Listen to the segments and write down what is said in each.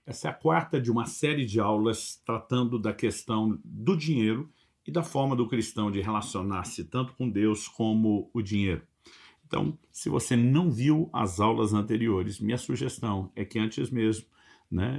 Essa é a quarta de uma série de aulas tratando da questão do dinheiro e da forma do cristão de relacionar-se tanto com Deus como o dinheiro. Então, se você não viu as aulas anteriores, minha sugestão é que antes mesmo,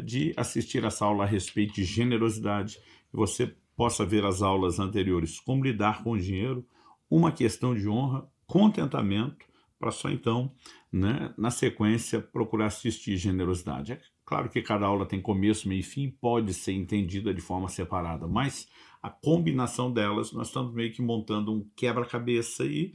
de assistir essa aula a respeito de generosidade, você possa ver as aulas anteriores, como lidar com o dinheiro, uma questão de honra, contentamento, para só então, na sequência, procurar assistir generosidade. É claro que cada aula tem começo, meio e fim, pode ser entendida de forma separada, mas a combinação delas, nós estamos meio que montando um quebra-cabeça e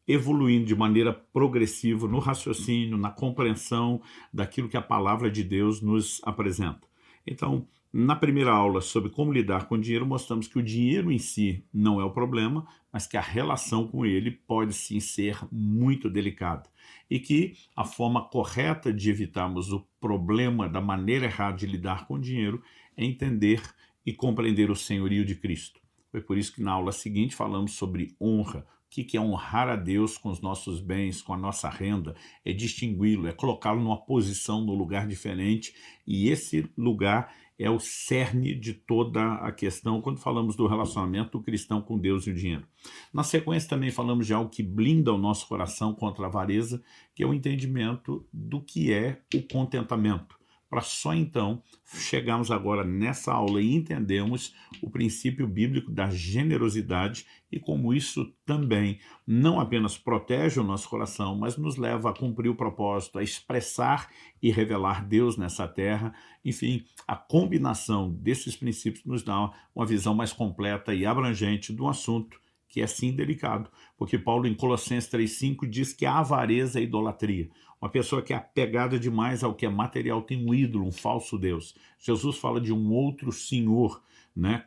evoluindo de maneira progressiva no raciocínio, na compreensão daquilo que a palavra de Deus nos apresenta. Então, na primeira aula sobre como lidar com o dinheiro, mostramos que o dinheiro em si não é o problema, mas que a relação com ele pode sim ser muito delicada. E que a forma correta de evitarmos o problema da maneira errada de lidar com o dinheiro é entender e compreender o senhorio de Cristo. Foi por isso que na aula seguinte falamos sobre honra. O que é honrar a Deus com os nossos bens, com a nossa renda? É distingui-lo, é colocá-lo numa posição, num lugar diferente, e esse lugar é o cerne de toda a questão quando falamos do relacionamento do cristão com Deus e o dinheiro. Na sequência também falamos de algo que blinda o nosso coração contra a avareza, que é o entendimento do que é o contentamento, para só então chegarmos agora nessa aula e entendermos o princípio bíblico da generosidade e como isso também não apenas protege o nosso coração, mas nos leva a cumprir o propósito, a expressar e revelar Deus nessa terra. Enfim, a combinação desses princípios nos dá uma visão mais completa e abrangente do assunto que é sim delicado, porque Paulo em Colossenses 3,5 diz que a avareza é idolatria. Uma pessoa que é apegada demais ao que é material tem um ídolo, um falso Deus. Jesus fala de um outro senhor,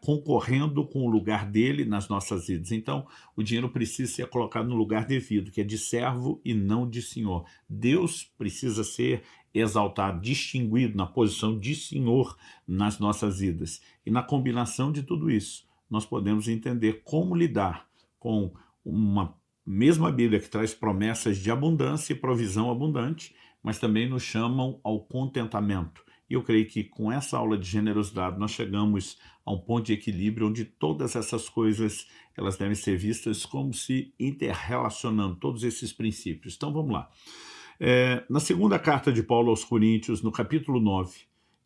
concorrendo com o lugar dele nas nossas vidas. Então, o dinheiro precisa ser colocado no lugar devido, que é de servo e não de senhor. Deus precisa ser exaltado, distinguido na posição de senhor nas nossas vidas. E na combinação de tudo isso, nós podemos entender como lidar com uma mesma Bíblia que traz promessas de abundância e provisão abundante, mas também nos chamam ao contentamento. E eu creio que com essa aula de generosidade nós chegamos a um ponto de equilíbrio onde todas essas coisas elas devem ser vistas como se interrelacionando, todos esses princípios. Então vamos lá. Na segunda carta de Paulo aos Coríntios, no capítulo 9,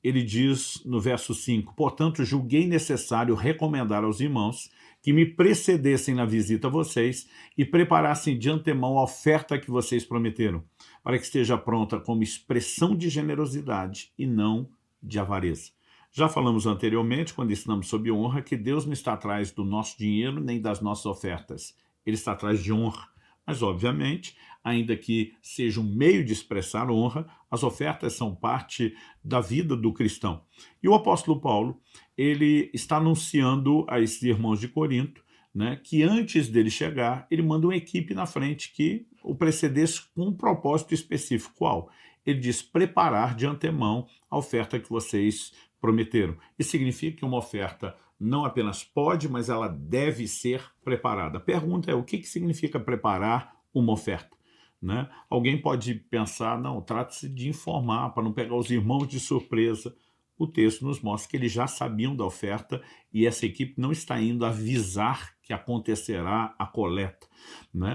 ele diz no verso 5, portanto, julguei necessário recomendar aos irmãos que me precedessem na visita a vocês e preparassem de antemão a oferta que vocês prometeram, para que esteja pronta como expressão de generosidade e não de avareza. Já falamos anteriormente, quando ensinamos sobre honra, que Deus não está atrás do nosso dinheiro nem das nossas ofertas. Ele está atrás de honra. Mas, obviamente, ainda que seja um meio de expressar honra, as ofertas são parte da vida do cristão. E o apóstolo Paulo, ele está anunciando a esses irmãos de Corinto, que antes dele chegar, ele manda uma equipe na frente que o precedesse com um propósito específico. Qual? Ele diz preparar de antemão a oferta que vocês prometeram. Isso significa que uma oferta não apenas pode, mas ela deve ser preparada. A pergunta é, o que significa preparar uma oferta? Alguém pode pensar, não, trata-se de informar, para não pegar os irmãos de surpresa. O texto nos mostra que eles já sabiam da oferta e essa equipe não está indo avisar que acontecerá a coleta.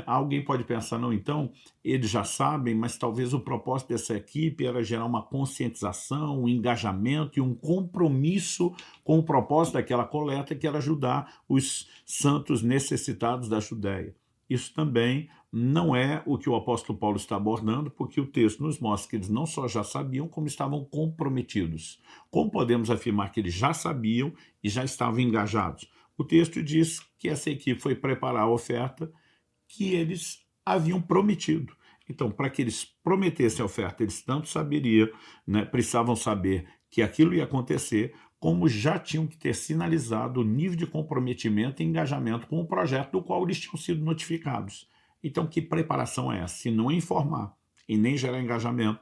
Alguém pode pensar, não, então, eles já sabem, mas talvez o propósito dessa equipe era gerar uma conscientização, um engajamento e um compromisso com o propósito daquela coleta, que era ajudar os santos necessitados da Judéia. Isso também não é o que o apóstolo Paulo está abordando, porque o texto nos mostra que eles não só já sabiam, como estavam comprometidos. Como podemos afirmar que eles já sabiam e já estavam engajados? O texto diz que essa equipe foi preparar a oferta que eles haviam prometido. Então, para que eles prometessem a oferta, eles tanto saberiam, precisavam saber que aquilo ia acontecer, como já tinham que ter sinalizado o nível de comprometimento e engajamento com o projeto do qual eles tinham sido notificados. Então, que preparação é essa? Se não informar e nem gerar engajamento,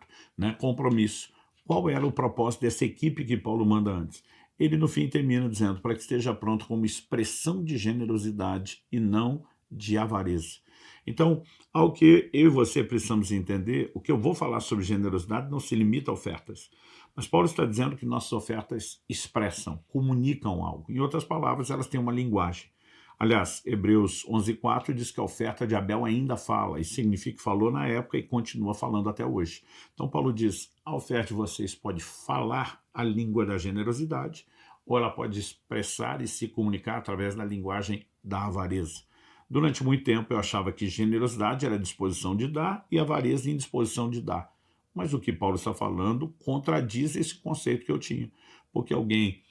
compromisso, qual era o propósito dessa equipe que Paulo manda antes? Ele, no fim, termina dizendo para que esteja pronto como expressão de generosidade e não de avareza. Então, ao que eu e você precisamos entender, o que eu vou falar sobre generosidade não se limita a ofertas, Mas Paulo está dizendo que nossas ofertas expressam, comunicam algo. Em outras palavras, elas têm uma linguagem. Aliás, Hebreus 11:4 diz que a oferta de Abel ainda fala, isso significa que falou na época e continua falando até hoje. Então Paulo diz, a oferta de vocês pode falar a língua da generosidade, ou ela pode expressar e se comunicar através da linguagem da avareza. Durante muito tempo eu achava que generosidade era disposição de dar e avareza indisposição de dar. Mas o que Paulo está falando contradiz esse conceito que eu tinha, porque alguém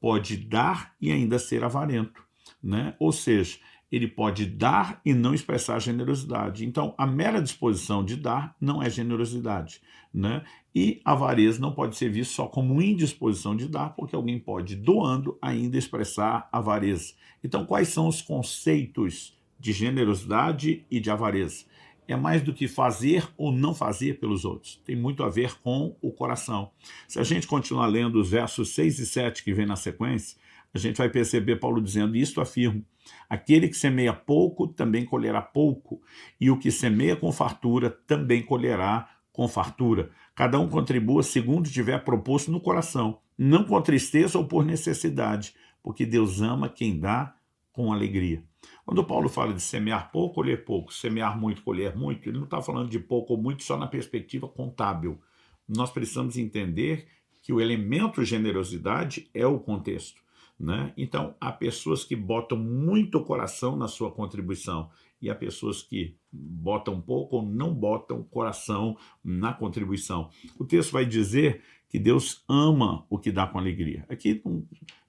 pode dar e ainda ser avarento, né? Ou seja, ele pode dar e não expressar generosidade. Então, a mera disposição de dar não é generosidade, né? E a avareza não pode ser vista só como indisposição de dar, porque alguém pode, doando, ainda expressar avareza. Então, quais são os conceitos de generosidade e de avareza? É mais do que fazer ou não fazer pelos outros. Tem muito a ver com o coração. Se a gente continuar lendo os versos 6 e 7 que vem na sequência, a gente vai perceber Paulo dizendo, isto afirmo, aquele que semeia pouco também colherá pouco, e o que semeia com fartura também colherá com fartura. Cada um contribua segundo tiver proposto no coração, não com tristeza ou por necessidade, porque Deus ama quem dá com alegria. Quando Paulo fala de semear pouco, colher pouco, semear muito, colher muito, ele não está falando de pouco ou muito só na perspectiva contábil. Nós precisamos entender que o elemento generosidade é o contexto, né? Então, há pessoas que botam muito coração na sua contribuição e há pessoas que botam pouco ou não botam coração na contribuição. O texto vai dizer que Deus ama o que dá com alegria. Aqui,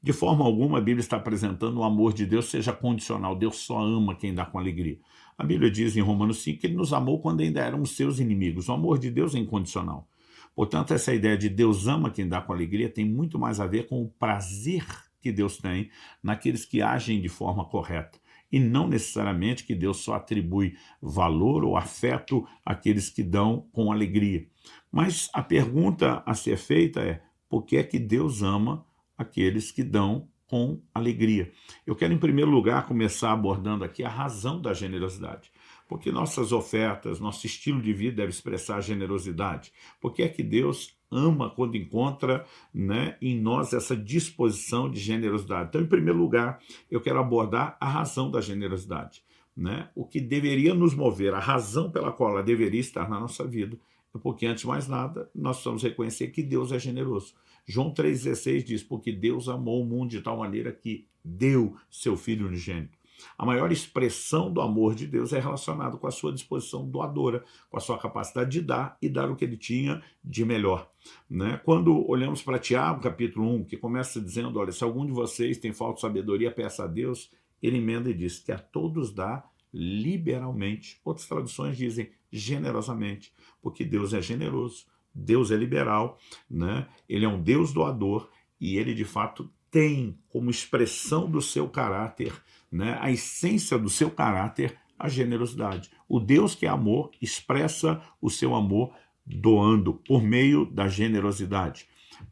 de forma alguma, a Bíblia está apresentando o amor de Deus seja condicional. Deus só ama quem dá com alegria. A Bíblia diz em Romanos 5 que ele nos amou quando ainda éramos seus inimigos. O amor de Deus é incondicional. Portanto, essa ideia de Deus ama quem dá com alegria tem muito mais a ver com o prazer que Deus tem naqueles que agem de forma correta. E não necessariamente que Deus só atribui valor ou afeto àqueles que dão com alegria. Mas a pergunta a ser feita é, por que é que Deus ama aqueles que dão com alegria? Eu quero, em primeiro lugar, começar abordando aqui a razão da generosidade. Porque nossas ofertas, nosso estilo de vida deve expressar generosidade. Por que é que Deus ama quando encontra, né, em nós essa disposição de generosidade? Então, em primeiro lugar, eu quero abordar a razão da generosidade, né? O que deveria nos mover, a razão pela qual ela deveria estar na nossa vida, é porque, antes de mais nada, nós precisamos reconhecer que Deus é generoso. João 3,16 diz, porque Deus amou o mundo de tal maneira que deu seu Filho unigênito. A maior expressão do amor de Deus é relacionada com a sua disposição doadora, com a sua capacidade de dar e dar o que ele tinha de melhor, né? Quando olhamos para Tiago, capítulo 1, que começa dizendo, olha, se algum de vocês tem falta de sabedoria, peça a Deus, ele emenda e diz que a todos dá liberalmente. Outras traduções dizem generosamente, porque Deus é generoso, Deus é liberal, né? Ele é um Deus doador e ele, de fato, tem como expressão do seu caráter, né, a essência do seu caráter, a generosidade. O Deus que é amor expressa o seu amor doando por meio da generosidade.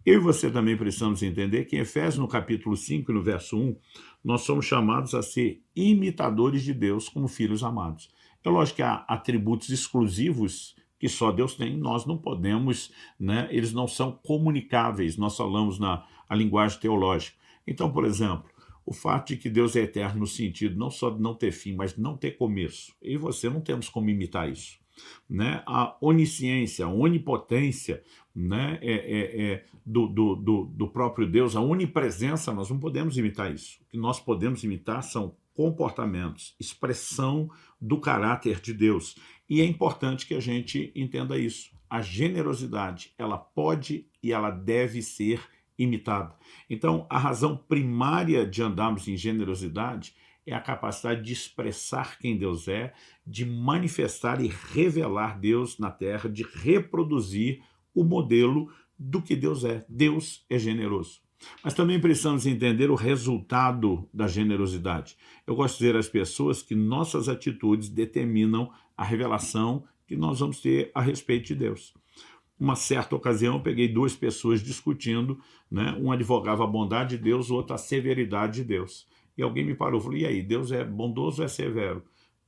Eu e você também precisamos entender que em Efésios, no capítulo 5, no verso 1, nós somos chamados a ser imitadores de Deus como filhos amados. É lógico que há atributos exclusivos que só Deus tem, nós não podemos, né, eles não são comunicáveis, nós falamos na linguagem teológica. Então, por exemplo, o fato de que Deus é eterno no sentido não só de não ter fim, mas de não ter começo. Eu e você não temos como imitar isso, né? A onisciência, a onipotência, né, do próprio Deus, a onipresença, nós não podemos imitar isso. O que nós podemos imitar são comportamentos, expressão do caráter de Deus. E é importante que a gente entenda isso. A generosidade, ela pode e ela deve ser imitada. Então, a razão primária de andarmos em generosidade é a capacidade de expressar quem Deus é, de manifestar e revelar Deus na terra, de reproduzir o modelo do que Deus é. Deus é generoso. Mas também precisamos entender o resultado da generosidade. Eu gosto de dizer às pessoas que nossas atitudes determinam a revelação que nós vamos ter a respeito de Deus. Uma certa ocasião, eu peguei duas pessoas discutindo, né? Um advogava a bondade de Deus, o outro a severidade de Deus. E alguém me parou e falou, e aí, Deus é bondoso ou é severo?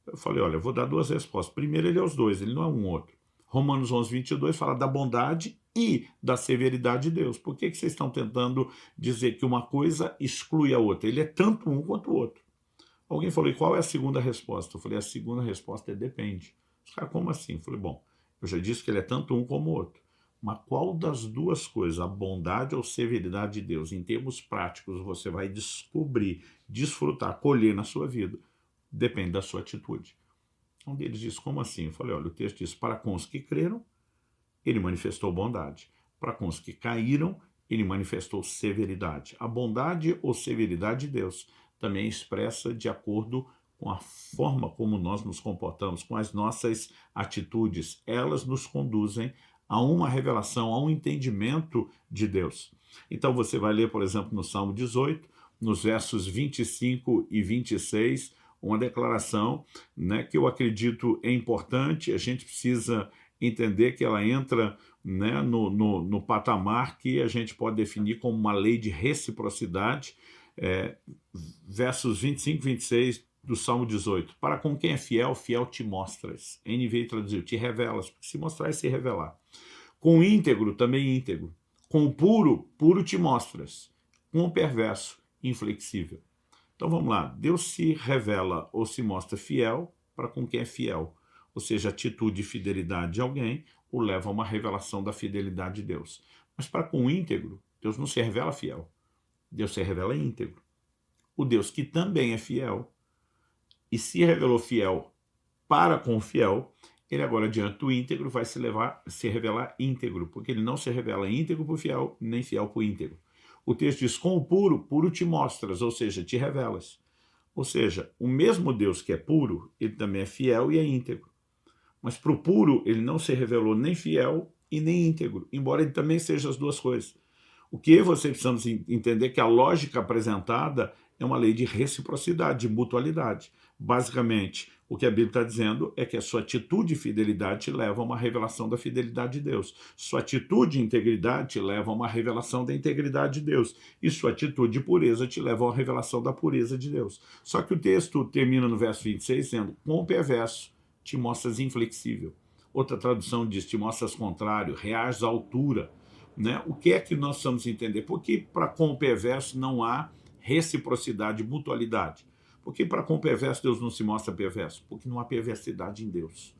Eu falei, olha, eu vou dar duas respostas. Primeiro, ele é os dois, ele não é um outro. Romanos 11, 22 fala da bondade e da severidade de Deus. Por que vocês estão tentando dizer que uma coisa exclui a outra? Ele é tanto um quanto o outro. Alguém falou, e qual é a segunda resposta? Eu falei, a segunda resposta é depende. Os caras, como assim? Eu falei, bom, eu já disse que ele é tanto um como o outro. Mas qual das duas coisas, a bondade ou severidade de Deus, em termos práticos, você vai descobrir, desfrutar, colher na sua vida? Depende da sua atitude. Um deles disse, como assim? Eu falei, olha, o texto diz, para com os que creram, ele manifestou bondade. Para com os que caíram, ele manifestou severidade. A bondade ou severidade de Deus também é expressa de acordo com a forma como nós nos comportamos, com as nossas atitudes. Elas nos conduzem a uma revelação, a um entendimento de Deus. Então você vai ler, por exemplo, no Salmo 18, nos versos 25 e 26, uma declaração, né, que eu acredito é importante, a gente precisa entender que ela entra, né, no patamar que a gente pode definir como uma lei de reciprocidade, versos 25 e 26 do Salmo 18. Para com quem é fiel, fiel te mostras. NVI traduziu, te revelas, porque se mostrar é se revelar. Com o íntegro, também íntegro. Com o puro, puro te mostras. Com o perverso, inflexível. Então vamos lá, Deus se revela ou se mostra fiel para com quem é fiel. Ou seja, a atitude de fidelidade de alguém o leva a uma revelação da fidelidade de Deus. Mas para com o íntegro, Deus não se revela fiel. Deus se revela íntegro. O Deus que também é fiel e se revelou fiel para com o fiel, ele agora diante do íntegro vai se revelar íntegro, porque ele não se revela íntegro para o fiel, nem fiel para o íntegro. O texto diz, com o puro, puro te mostras, ou seja, te revelas. Ou seja, o mesmo Deus que é puro, ele também é fiel e é íntegro. Mas para o puro, ele não se revelou nem fiel e nem íntegro, embora ele também seja as duas coisas. O que você precisamos entender é que a lógica apresentada é uma lei de reciprocidade, de mutualidade. Basicamente, o que a Bíblia está dizendo é que a sua atitude de fidelidade te leva a uma revelação da fidelidade de Deus. Sua atitude de integridade te leva a uma revelação da integridade de Deus. E sua atitude de pureza te leva a uma revelação da pureza de Deus. Só que o texto termina no verso 26 dizendo, com o perverso te mostras inflexível. Outra tradução diz, te mostras contrário, reages à altura. Né? O que é que nós precisamos entender? Porque para com o perverso não há reciprocidade, mutualidade. Porque para com o perverso Deus não se mostra perverso? Porque não há perversidade em Deus.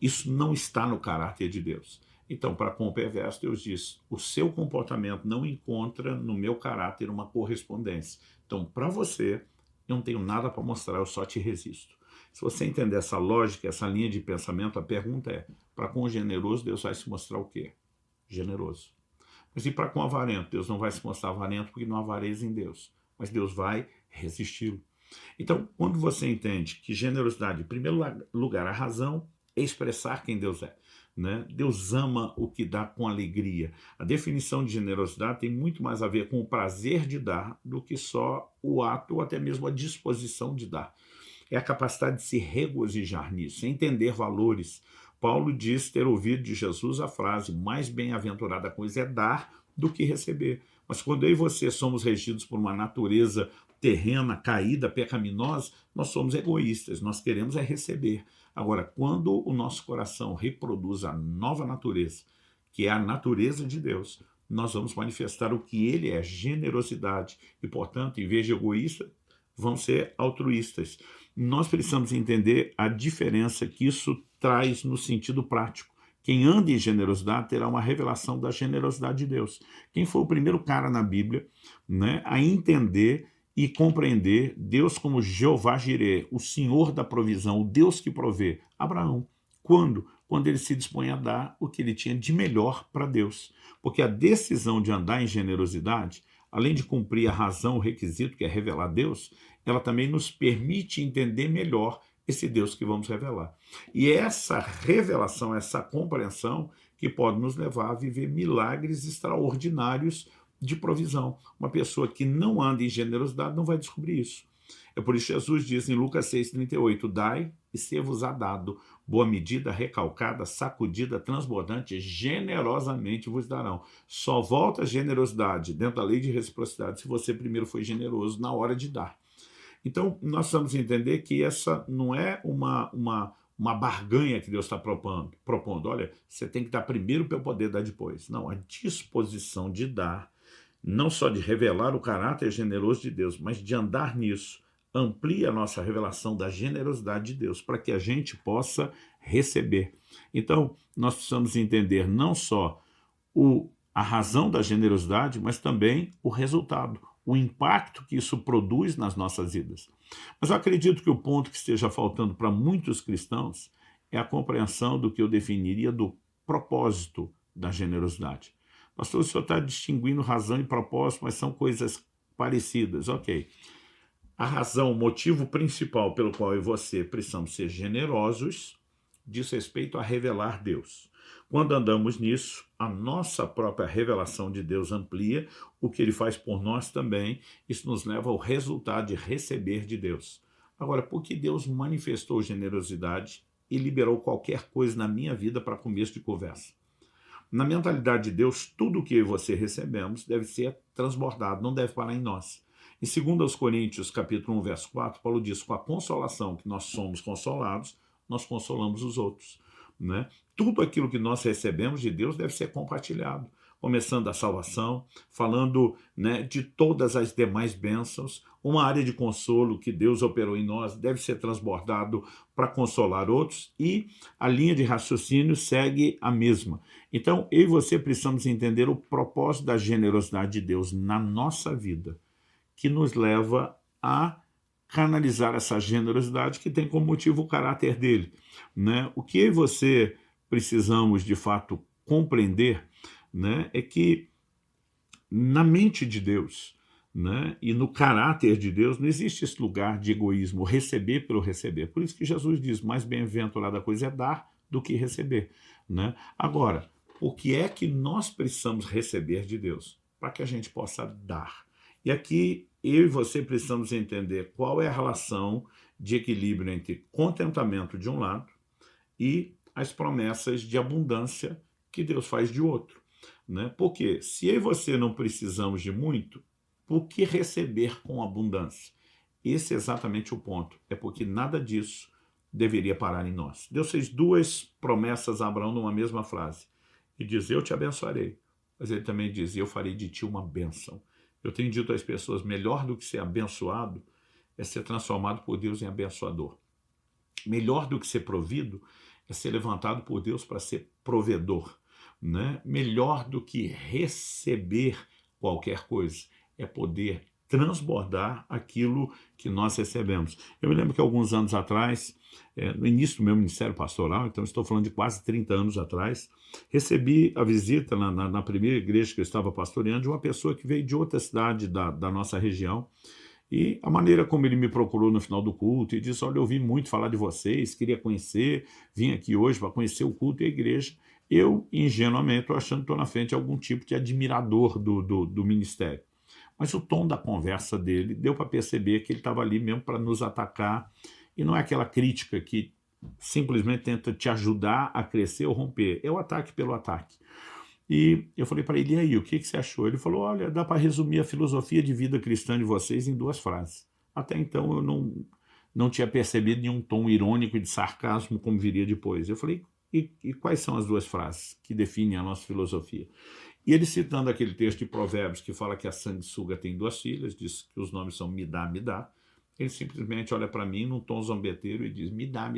Isso não está no caráter de Deus. Então, para com o perverso, Deus diz, o seu comportamento não encontra no meu caráter uma correspondência. Então, para você, eu não tenho nada para mostrar, eu só te resisto. Se você entender essa lógica, essa linha de pensamento, a pergunta é, para com o generoso, Deus vai se mostrar o quê? Generoso. Mas e para com o avarento? Deus não vai se mostrar avarento porque não há avareza em Deus. Mas Deus vai resisti-lo. Então, quando você entende que generosidade, em primeiro lugar, a razão é expressar quem Deus é. Né? Deus ama o que dá com alegria. A definição de generosidade tem muito mais a ver com o prazer de dar do que só o ato ou até mesmo a disposição de dar. É a capacidade de se regozijar nisso, entender valores. Paulo diz ter ouvido de Jesus a frase, mais bem-aventurada coisa é dar do que receber. Mas quando eu e você somos regidos por uma natureza terrena, caída, pecaminosa, nós somos egoístas, nós queremos é receber. Agora, quando o nosso coração reproduz a nova natureza, que é a natureza de Deus, nós vamos manifestar o que ele é, generosidade. E, portanto, em vez de egoísta, vamos ser altruístas. Nós precisamos entender a diferença que isso traz no sentido prático. Quem anda em generosidade terá uma revelação da generosidade de Deus. Quem foi o primeiro cara na Bíblia, né, a entender e compreender Deus como Jeová Jireh, o Senhor da provisão, o Deus que provê? Abraão. Quando? Quando ele se dispõe a dar o que ele tinha de melhor para Deus. Porque a decisão de andar em generosidade, além de cumprir a razão, o requisito, que é revelar Deus, ela também nos permite entender melhor esse Deus que vamos revelar. E é essa revelação, essa compreensão que pode nos levar a viver milagres extraordinários de provisão. Uma pessoa que não anda em generosidade não vai descobrir isso. É por isso que Jesus diz em Lucas 6,38, dai e ser-vos-á dado, boa medida, recalcada, sacudida, transbordante, generosamente vos darão. Só volta a generosidade dentro da lei de reciprocidade se você primeiro foi generoso na hora de dar. Então, nós precisamos entender que essa não é uma uma barganha que Deus está propondo. Olha, você tem que dar primeiro para eu poder dar depois. Não, a disposição de dar, não só de revelar o caráter generoso de Deus, mas de andar nisso, amplia a nossa revelação da generosidade de Deus, para que a gente possa receber. Então, nós precisamos entender não só a razão da generosidade, mas também o resultado, o impacto que isso produz nas nossas vidas. Mas eu acredito que o ponto que esteja faltando para muitos cristãos é a compreensão do que eu definiria do propósito da generosidade. Pastor, o senhor está distinguindo razão e propósito, mas são coisas parecidas. Ok. A razão, o motivo principal pelo qual eu e você precisamos ser generosos diz respeito a revelar Deus. Quando andamos nisso, a nossa própria revelação de Deus amplia, o que Ele faz por nós também, isso nos leva ao resultado de receber de Deus. Agora, por que Deus manifestou generosidade e liberou qualquer coisa na minha vida para começo de conversa? Na mentalidade de Deus, tudo o que eu e você recebemos deve ser transbordado, não deve parar em nós. Em 2 Coríntios, capítulo 1, verso 4, Paulo diz, com a consolação que nós somos consolados, nós consolamos os outros. Né? Tudo aquilo que nós recebemos de Deus deve ser compartilhado, começando a salvação, falando, né, de todas as demais bênçãos. Uma área de consolo que Deus operou em nós deve ser transbordado para consolar outros, e a linha de raciocínio segue a mesma. Então, eu e você precisamos entender o propósito da generosidade de Deus na nossa vida, que nos leva a canalizar essa generosidade que tem como motivo o caráter dele. Né? O que eu e você precisamos, de fato, compreender, né, é que na mente de Deus, né, e no caráter de Deus não existe esse lugar de egoísmo, receber pelo receber. Por isso que Jesus diz, mais bem-aventurada coisa é dar do que receber. Né? Agora, o que é que nós precisamos receber de Deus? Para que a gente possa dar. E aqui eu e você precisamos entender qual é a relação de equilíbrio entre contentamento de um lado e as promessas de abundância que Deus faz de outro. Né? Porque se eu e você não precisamos de muito, por que receber com abundância? Esse é exatamente o ponto. É porque nada disso deveria parar em nós. Deus fez duas promessas a Abraão numa mesma frase. E diz, eu te abençoarei. Mas ele também diz, eu farei de ti uma bênção. Eu tenho dito às pessoas, melhor do que ser abençoado é ser transformado por Deus em abençoador. Melhor do que ser provido é ser levantado por Deus para ser provedor. Né? Melhor do que receber qualquer coisa é poder transbordar aquilo que nós recebemos. Eu me lembro que alguns anos atrás, no início do meu ministério pastoral, então estou falando de quase 30 anos atrás, recebi a visita na primeira igreja que eu estava pastoreando de uma pessoa que veio de outra cidade da nossa região. E a maneira como ele me procurou no final do culto e disse, olha, eu ouvi muito falar de vocês, queria conhecer, vim aqui hoje para conhecer o culto e a igreja. Eu, ingenuamente, estou achando que estou na frente de algum tipo de admirador do ministério. Mas o tom da conversa dele deu para perceber que ele estava ali mesmo para nos atacar, e não é aquela crítica que simplesmente tenta te ajudar a crescer ou romper, é o ataque pelo ataque. E eu falei para ele, e aí, o que você achou? Ele falou, olha, dá para resumir a filosofia de vida cristã de vocês em 2 frases. Até então eu não tinha percebido nenhum tom irônico e de sarcasmo como viria depois. Eu falei, e quais são as 2 frases que definem a nossa filosofia? E ele, citando aquele texto de Provérbios que fala que a sanguessuga tem 2 filhas, diz que os nomes são me dá, ele simplesmente olha para mim num tom zombeteiro e diz, me dá.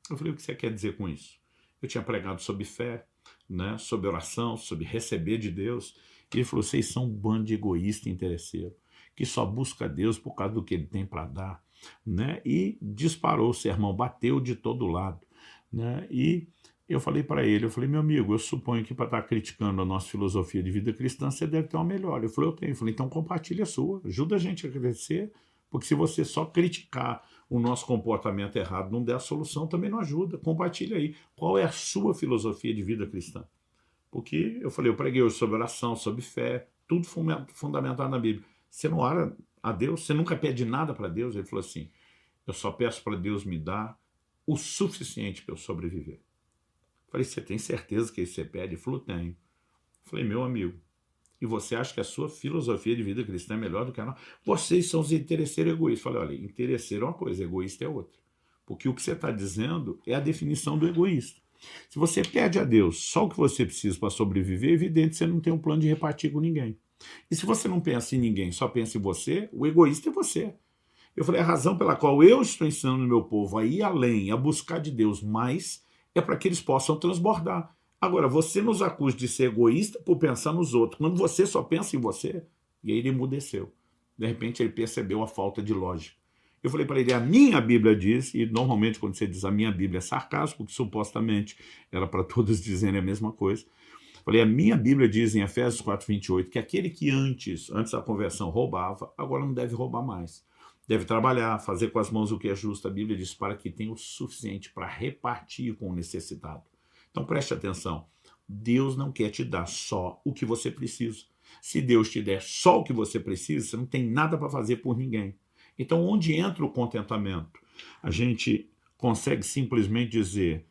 Eu falei, o que você quer dizer com isso? Eu tinha pregado sobre fé, né, sobre oração, sobre receber de Deus, e ele falou, vocês são um bando de egoísta e interesseiro, que só busca Deus por causa do que ele tem para dar, né? E disparou o sermão, bateu de todo lado, né? E eu falei para ele, meu amigo, eu suponho que para estar criticando a nossa filosofia de vida cristã, você deve ter uma melhor. Eu falei, eu tenho. Eu falei, então compartilha a sua, ajuda a gente a crescer, porque se você só criticar o nosso comportamento errado, não der a solução, também não ajuda. Compartilha aí. Qual é a sua filosofia de vida cristã? Porque eu falei, eu preguei hoje sobre oração, sobre fé, tudo fundamentado na Bíblia. Você não ora a Deus? Você nunca pede nada para Deus? Ele falou assim, eu só peço para Deus me dar o suficiente para eu sobreviver. Eu falei, você tem certeza que isso você pede? Ele falou, tenho. Eu falei, meu amigo, e você acha que a sua filosofia de vida cristã é melhor do que a nossa? Vocês são os interesseiros egoístas. Eu falei, olha, interesseiro é uma coisa, egoísta é outra. porque o que você está dizendo é a definição do egoísta. Se você pede a Deus só o que você precisa para sobreviver, é evidente que você não tem um plano de repartir com ninguém. E se você não pensa em ninguém, só pensa em você, o egoísta é você. Eu falei, a razão pela qual eu estou ensinando o meu povo a ir além, a buscar de Deus mais, é para que eles possam transbordar. Agora, você nos acusa de ser egoísta por pensar nos outros, quando você só pensa em você. E aí ele emudeceu. De repente ele percebeu a falta de lógica. Eu falei para ele, a minha Bíblia diz, e normalmente quando você diz a minha Bíblia é sarcasmo, porque supostamente era para todos dizerem a mesma coisa. Falei, a minha Bíblia diz em Efésios 4:28 que aquele que antes da conversão roubava, agora não deve roubar mais. Deve trabalhar, fazer com as mãos o que é justo. A Bíblia diz para que tenha o suficiente para repartir com o necessitado. Então preste atenção, Deus não quer te dar só o que você precisa. Se Deus te der só o que você precisa, você não tem nada para fazer por ninguém. Então onde entra o contentamento? A gente consegue simplesmente dizer,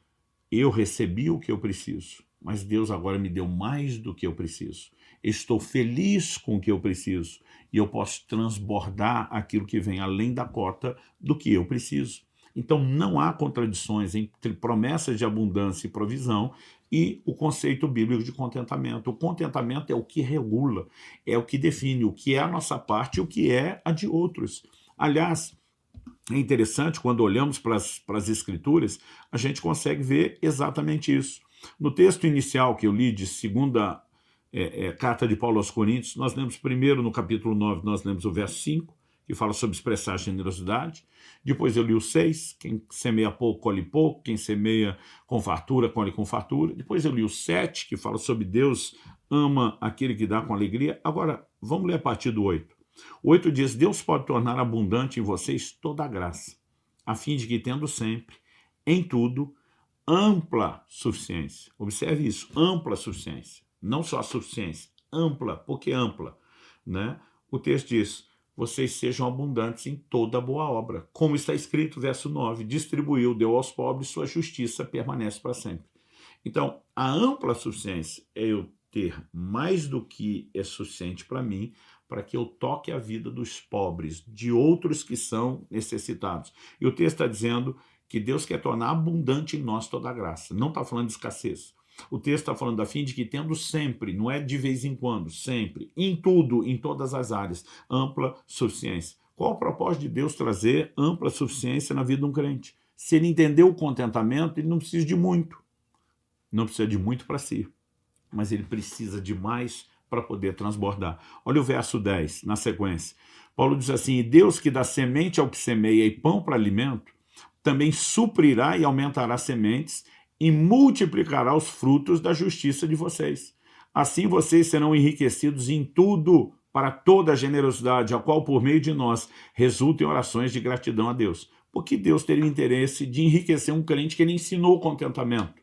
eu recebi o que eu preciso, mas Deus agora me deu mais do que eu preciso. Estou feliz com o que eu preciso e eu posso transbordar aquilo que vem além da cota do que eu preciso. Então não há contradições entre promessas de abundância e provisão e o conceito bíblico de contentamento. O contentamento é o que regula, é o que define o que é a nossa parte e o que é a de outros. Aliás, é interessante, quando olhamos para as Escrituras, a gente consegue ver exatamente isso. No texto inicial que eu li de segunda carta de Paulo aos Coríntios, nós lemos primeiro no capítulo 9, nós lemos o verso 5, que fala sobre expressar generosidade. Depois eu li o 6, quem semeia pouco, colhe pouco, quem semeia com fartura, colhe com fartura. Depois eu li o 7, que fala sobre Deus ama aquele que dá com alegria. Agora, vamos ler a partir do 8. O 8 diz, Deus pode tornar abundante em vocês toda a graça, a fim de que, tendo sempre, em tudo, ampla suficiência. Observe isso, ampla suficiência. Não só a suficiência, ampla, porque ampla, né? O texto diz, vocês sejam abundantes em toda boa obra. Como está escrito, verso 9, distribuiu, deu aos pobres, sua justiça permanece para sempre. Então, a ampla suficiência é eu ter mais do que é suficiente para mim, para que eu toque a vida dos pobres, de outros que são necessitados. E o texto está dizendo que Deus quer tornar abundante em nós toda a graça. Não está falando de escassez. O texto está falando a fim de que tendo sempre, não é de vez em quando, sempre, em tudo, em todas as áreas, ampla suficiência. Qual o propósito de Deus trazer ampla suficiência na vida de um crente? Se ele entendeu o contentamento, ele não precisa de muito. Não precisa de muito para si, mas ele precisa de mais para poder transbordar. Olha o verso 10, na sequência. Paulo diz assim, e Deus que dá semente ao que semeia e pão para alimento, também suprirá e aumentará sementes e multiplicará os frutos da justiça de vocês. Assim vocês serão enriquecidos em tudo para toda a generosidade, a qual por meio de nós resultam em orações de gratidão a Deus. Porque Deus teria o interesse de enriquecer um crente que ele ensinou o contentamento.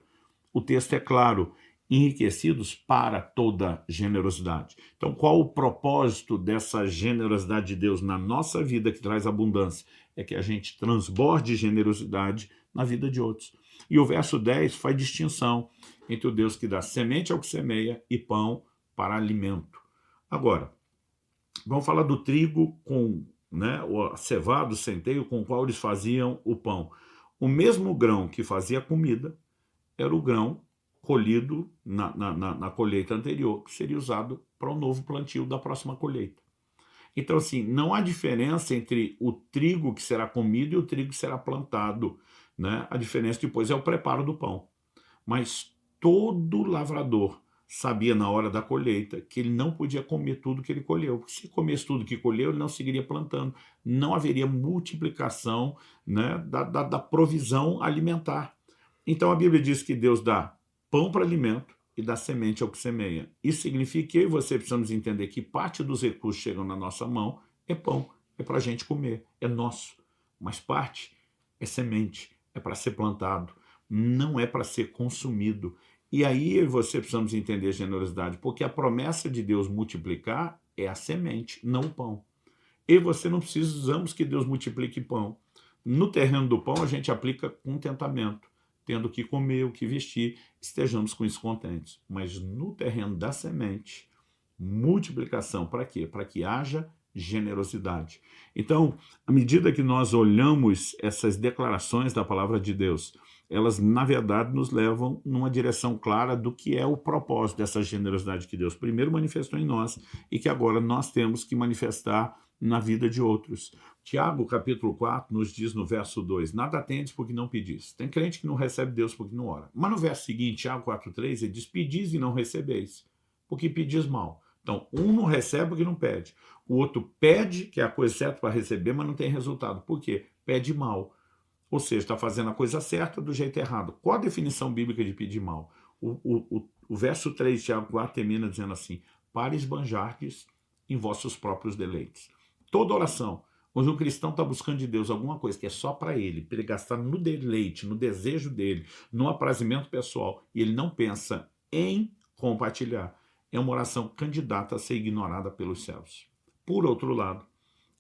O texto é claro, enriquecidos para toda generosidade. Então, qual o propósito dessa generosidade de Deus na nossa vida que traz abundância? É que a gente transborde generosidade na vida de outros. E o verso 10 faz distinção entre o Deus que dá semente ao que semeia e pão para alimento. Agora, vamos falar do trigo com, o cevado, o centeio com o qual eles faziam o pão. O mesmo grão que fazia comida era o grão colhido na colheita anterior, que seria usado para o novo plantio da próxima colheita. Então, assim, não há diferença entre o trigo que será comido e o trigo que será plantado, né? A diferença depois é o preparo do pão. Mas todo lavrador sabia na hora da colheita que ele não podia comer tudo que ele colheu. Porque se comesse tudo que colheu, ele não seguiria plantando. Não haveria multiplicação, né, da provisão alimentar. Então a Bíblia diz que Deus dá pão para alimento e dá semente ao que semeia. Isso significa que eu e você precisamos entender que parte dos recursos que chegam na nossa mão é pão, é para a gente comer, é nosso. Mas parte é semente, é para ser plantado, não é para ser consumido. E aí eu e você precisamos entender a generosidade, porque a promessa de Deus multiplicar é a semente, não o pão. Eu e você não precisamos que Deus multiplique pão. No terreno do pão a gente aplica contentamento. Tendo o que comer, o que vestir, estejamos com isso contentes. Mas no terreno da semente, multiplicação para quê? Para que haja generosidade. Então, à medida que nós olhamos essas declarações da palavra de Deus, elas, na verdade, nos levam numa direção clara do que é o propósito dessa generosidade que Deus primeiro manifestou em nós e que agora nós temos que manifestar na vida de outros. Tiago, capítulo 4, nos diz no verso 2, nada tendes porque não pedis. Tem crente que não recebe Deus porque não ora. Mas no verso seguinte, Tiago 4,3, ele diz, pedis e não recebeis, porque pedis mal. Então, um não recebe porque não pede. O outro pede, que é a coisa certa para receber, mas não tem resultado. Por quê? Pede mal. Ou seja, está fazendo a coisa certa do jeito errado. Qual a definição bíblica de pedir mal? O verso 3 de Tiago 4 termina dizendo assim, para esbanjardes em vossos próprios deleites. Toda oração, onde um cristão está buscando de Deus alguma coisa que é só para ele gastar no deleite, no desejo dele, no aprazimento pessoal, e ele não pensa em compartilhar, é uma oração candidata a ser ignorada pelos céus. Por outro lado,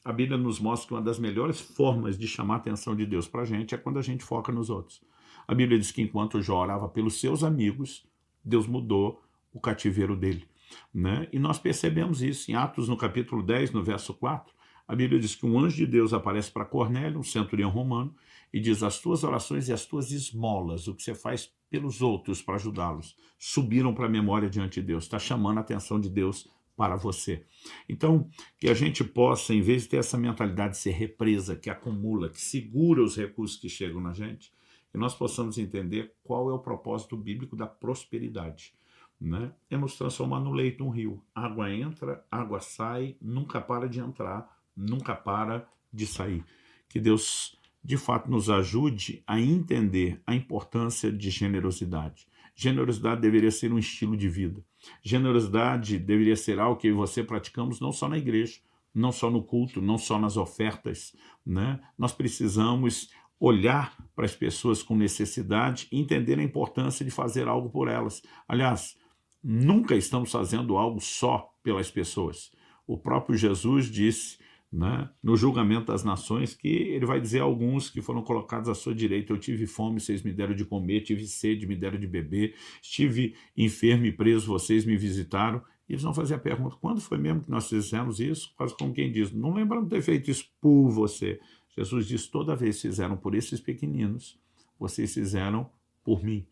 a Bíblia nos mostra que uma das melhores formas de chamar a atenção de Deus para a gente é quando a gente foca nos outros. A Bíblia diz que enquanto Jó orava pelos seus amigos, Deus mudou o cativeiro dele, né? E nós percebemos isso em Atos, no capítulo 10, no verso 4. A Bíblia diz que um anjo de Deus aparece para Cornélio, um centurião romano, e diz, as tuas orações e as tuas esmolas, o que você faz pelos outros para ajudá-los, subiram para a memória diante de Deus. Está chamando a atenção de Deus para você. Então, que a gente possa, em vez de ter essa mentalidade de ser represa, que acumula, que segura os recursos que chegam na gente, que nós possamos entender qual é o propósito bíblico da prosperidade, né? É nos transformar no leito de um rio. Água entra, água sai, nunca para de entrar, nunca para de sair. Que Deus, de fato, nos ajude a entender a importância de generosidade. Generosidade deveria ser um estilo de vida. Generosidade deveria ser algo que você praticamos não só na igreja, não só no culto, não só nas ofertas, né? Nós precisamos olhar para as pessoas com necessidade e entender a importância de fazer algo por elas. Aliás, nunca estamos fazendo algo só pelas pessoas. O próprio Jesus disse, né, no julgamento das nações, que ele vai dizer a alguns que foram colocados à sua direita, eu tive fome, vocês me deram de comer, tive sede, me deram de beber, estive enfermo e preso, vocês me visitaram. E eles vão fazer a pergunta, quando foi mesmo que nós fizemos isso? Quase como quem diz, não lembramos de ter feito isso por você. Jesus diz, toda vez que fizeram por esses pequeninos, vocês fizeram por mim.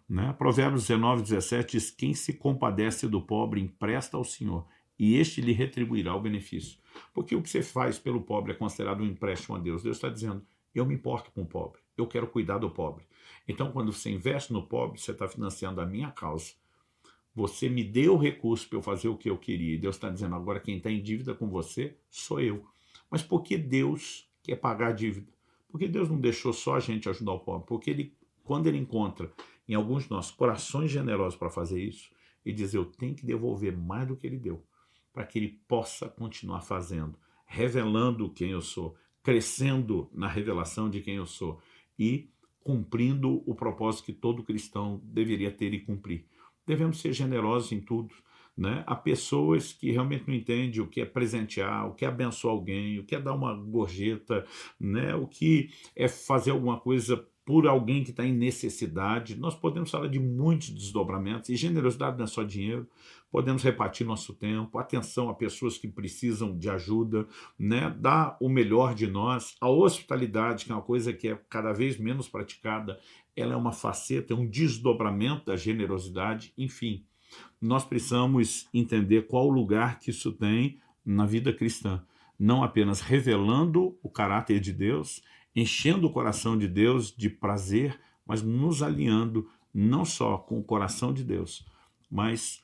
Né? Provérbios 19:17 diz, quem se compadece do pobre empresta ao Senhor, e este lhe retribuirá o benefício. Porque o que você faz pelo pobre é considerado um empréstimo a Deus. Deus está dizendo, eu me importo com o pobre, eu quero cuidar do pobre. Então, quando você investe no pobre, você está financiando a minha causa. Você me deu o recurso para eu fazer o que eu queria. E Deus está dizendo, agora quem está em dívida com você sou eu. Mas por que Deus quer pagar a dívida? Porque Deus não deixou só a gente ajudar o pobre. Porque quando ele encontra em alguns de nós corações generosos para fazer isso, ele diz, eu tenho que devolver mais do que ele deu, para que ele possa continuar fazendo, revelando quem eu sou, crescendo na revelação de quem eu sou e cumprindo o propósito que todo cristão deveria ter e cumprir. Devemos ser generosos em tudo, né? Há pessoas que realmente não entendem o que é presentear, o que é abençoar alguém, o que é dar uma gorjeta, né? O que é fazer alguma coisa por alguém que está em necessidade. Nós podemos falar de muitos desdobramentos, e generosidade não é só dinheiro, podemos repartir nosso tempo, atenção a pessoas que precisam de ajuda, né? Dar o melhor de nós. A hospitalidade, que é uma coisa que é cada vez menos praticada, ela é uma faceta, é um desdobramento da generosidade, enfim. Nós precisamos entender qual o lugar que isso tem na vida cristã, não apenas revelando o caráter de Deus, enchendo o coração de Deus de prazer, mas nos alinhando não só com o coração de Deus, mas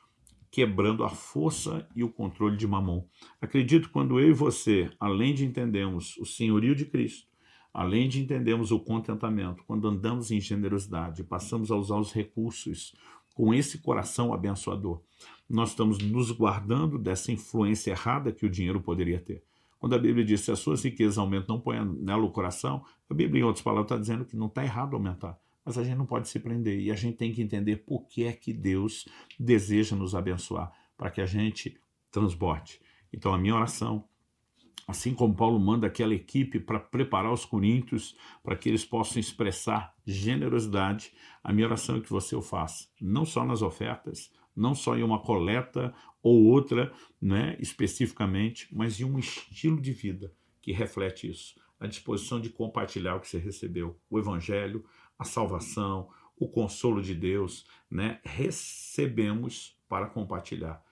quebrando a força e o controle de Mamon. Acredito que quando eu e você, além de entendermos o senhorio de Cristo, além de entendermos o contentamento, quando andamos em generosidade, passamos a usar os recursos com esse coração abençoador, nós estamos nos guardando dessa influência errada que o dinheiro poderia ter. Quando a Bíblia diz que as suas riquezas aumentam, não ponha nela o coração, a Bíblia, em outras palavras, está dizendo que não está errado aumentar, mas a gente não pode se prender, e a gente tem que entender por que é que Deus deseja nos abençoar, para que a gente transborde. Então, a minha oração, assim como Paulo manda aquela equipe para preparar os coríntios, para que eles possam expressar generosidade, a minha oração é que você o faça, não só nas ofertas, não só em uma coleta ou outra, né, especificamente, mas em um estilo de vida que reflete isso. A disposição de compartilhar o que você recebeu, o evangelho, a salvação, o consolo de Deus, né, recebemos para compartilhar.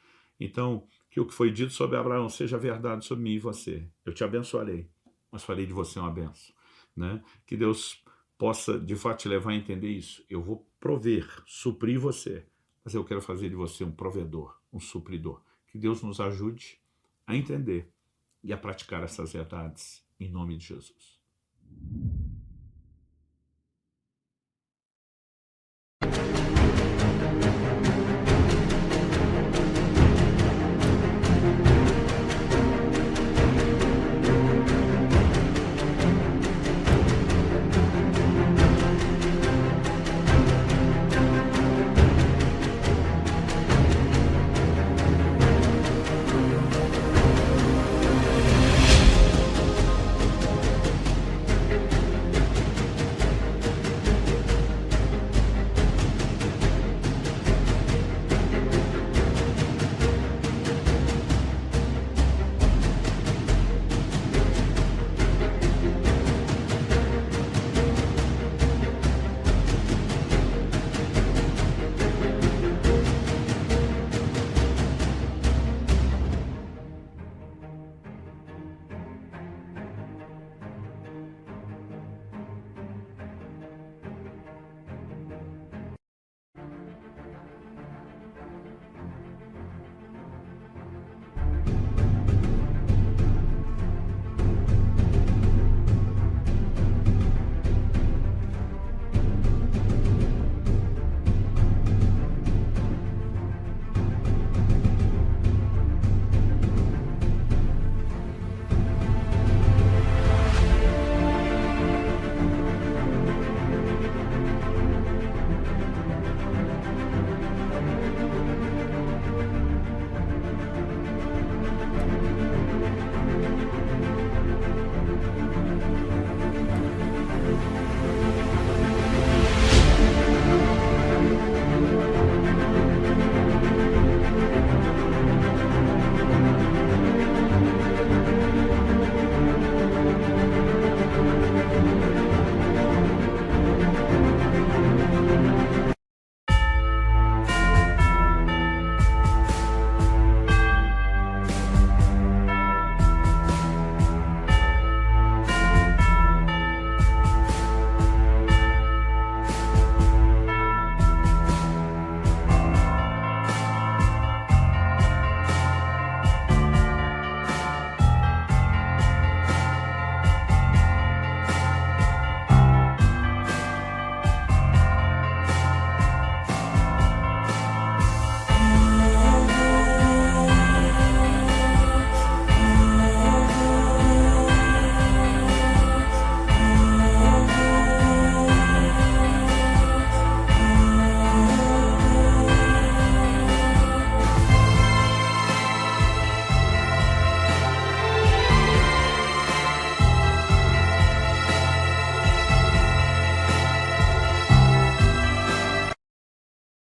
Então, que o que foi dito sobre Abraão seja verdade sobre mim e você. Eu te abençoarei, mas farei de você uma benção, né? Que Deus possa, de fato, te levar a entender isso. Eu vou prover, suprir você, mas eu quero fazer de você um provedor, um supridor. Que Deus nos ajude a entender e a praticar essas verdades, em nome de Jesus.